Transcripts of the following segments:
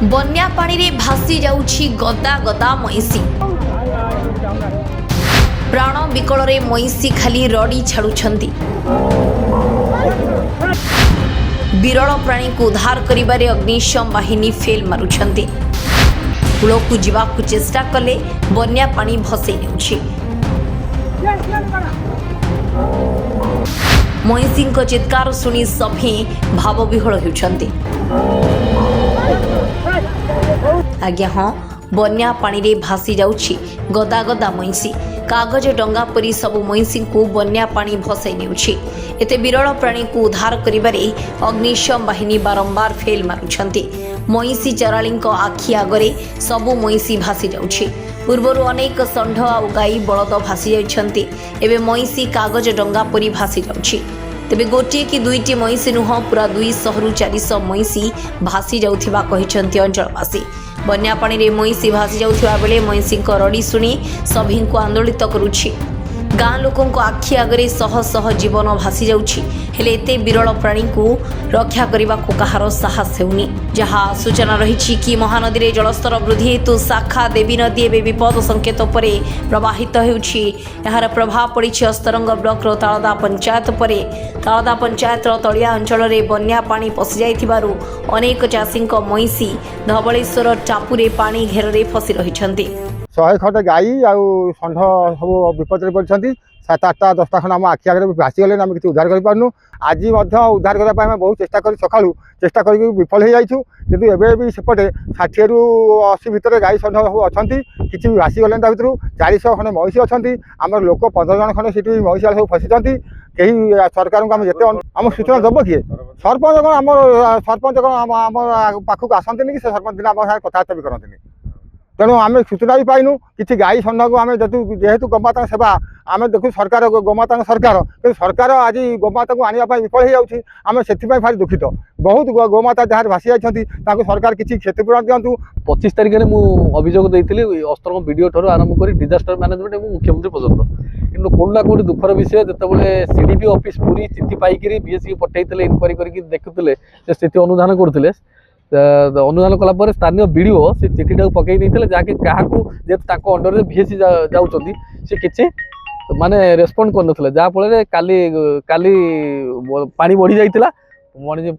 बन्या पानी रे भासी जाउछि गदा गदा मईसी। प्राण विकल रे मईसी खाली रड़ी छाड़ुछंती। विरल प्राणी को उद्धार करिबारे अग्निशम बाहिनी फेल मारुछंती। कूलकु जीवाकु चेष्टा कले बन्या पानी भसई नेउछि। मईसींको चित्कार सुनी सभी भावविह्वल होउछंती। आज्ञा हाँ, बन्या पानी रे भासी जाउछि गदा गदा मईसी। कागज डंगा परी सबु मईसी को बन्या पानी भसई नेउछि। एते विरल प्राणी को उद्धार करिबारे अग्निशम बाहिनी बारंबार फेल मारुछंती। मईसी चराळींको आखि आगरे सबु मईसी भासी जाउछि। पूर्वरु अनेक षंढ आ गाई बलद भासी जाइछंती। एबे मईसी कागज डंगा परी भासी जाउछि। तेबे गोटे कि दुईटी मईसी नुह पूरा 200 रु 400 मईसी भासी जाउथिबा कहिछंती अंचलवासी। बन्या पानी रे मईसी भासी जाउथिबा बेले मईसींको रड़ी सुनी सभींको आंदोलित करुछि। गाँ लोकों आखि आगरे शह शह जीवन भासी जाउछि। हेले एते विरल प्राणी को रक्षा करने को कहार साहस हेउनी। जहाँ सूचना रही कि महानदी रे जलस्तर वृद्धि हेतु शाखा देवी नदी एवं विपद संकेत परे प्रवाहित हेउछि। यार प्रभाव पड़ी अस्तरंग ब्लॉक रो तालदा पंचायत परे। तालदा पंचायत तलिया अंचल रे बन्या पानी पशि जाइथिबारु अनेक चाषी मईसी धवलेश्वर टापुरे पानी घेर रे फसी रहिछंती। 100 खंड गाई षंढ सब विपद में पड़ती। 7-8 10टा खंड आम आखि आगे भासीगले आम किसी उद्धार कर आज उद्धार करने बहुत चेष्टा कर सका चेष्टा कर विफल हो जाइछू। किंतु एबे भी सेपटे 60 रु 80 भितर गाई षंढ सब अच्छा किसी भी भासीगले भर 400 खंड मईसी अच्छा। आम लोक 15 जन खंड सीट मईसी सब फसी कहीं सरकार को आम जिते आम सूचना दब किए सरपंच आम सरपंच आम पाखक आसती कि सरपंच दिन आम कथबार्ता भी करती। तेणु आम सूचना भी पाइनु कि गाई षंढ को आम जेहेतु गोमाता सेवा आम देखु सरकार गोमाता सरकार कि सरकार आज गोमाता को आने विफल हो जाऊँगी। आम से भारी दुखित। बहुत गोमाता जहाँ भासी जाती सरकार किसी क्षतिपूरण दिंतु। 25 तारिख में मुझे अभियोग देती अस्त्रंग विडीओ ठार आरंभ कर डिजास्टर मैनेजमेंट और मुख्यमंत्री पर्यटन कि कौटना कौटी दुखर विषय जितेबाला सीडीपी ऑफिस पूरी चिठी पाई बीएससी पठाई इनक्वारी करके देखुले स्थिति अनुधान करते। अनुधान कलापर स्थानीय विडीओ से चिठीटा पकई नहीं जहाँकि क्या जेहतु अंडर बीएससी जाऊँगी सी किसी माने रेस्पॉन्ड कर जहाँफल काली पानी बढ़ी जाइला।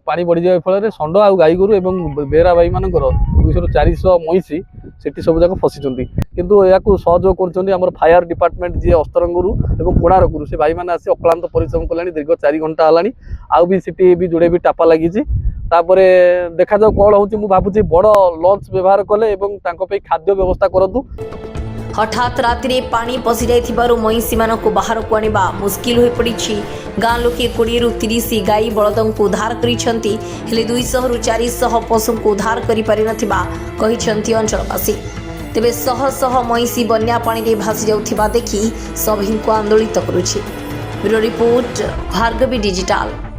पानी बढ़ी जाए फल षंढ आ गाई गोरु और बेहरा भाई मान 200 रु 400 मईसी से सब जाक फसी किंतु या सहयोग कर फायर डिपार्टमेंट जी अस्तरंगरू और कोणारकू से भाई मैंने आसी अक्लांत परिश्रम कले दीर्घ 4 घंटा है। आउ भी सीटी भी जोड़े भी टापा लगी देखा जाऊ कौन हूँ भावुँ बड़ लंच व्यवहार कले खाद्य व्यवस्था करूँ। हठात राति पानी पशि जाइथिबारु मईसी मानकु बाहर को आनिबा मुश्किल होई पड़िछि। गाँ लोके 20 रु 30 गाई बलदों को उद्धार करिसेंती। हेले 200 रु 400 पशु को उद्धार करि पारि नथिबा कहिसेंती अंचलवासी। तेबे शह शह मईसी बन्या पानी रे भासी जाउथिबा देखि सभी को आंदोलित करुछि। Bureau report Bhargavi digital.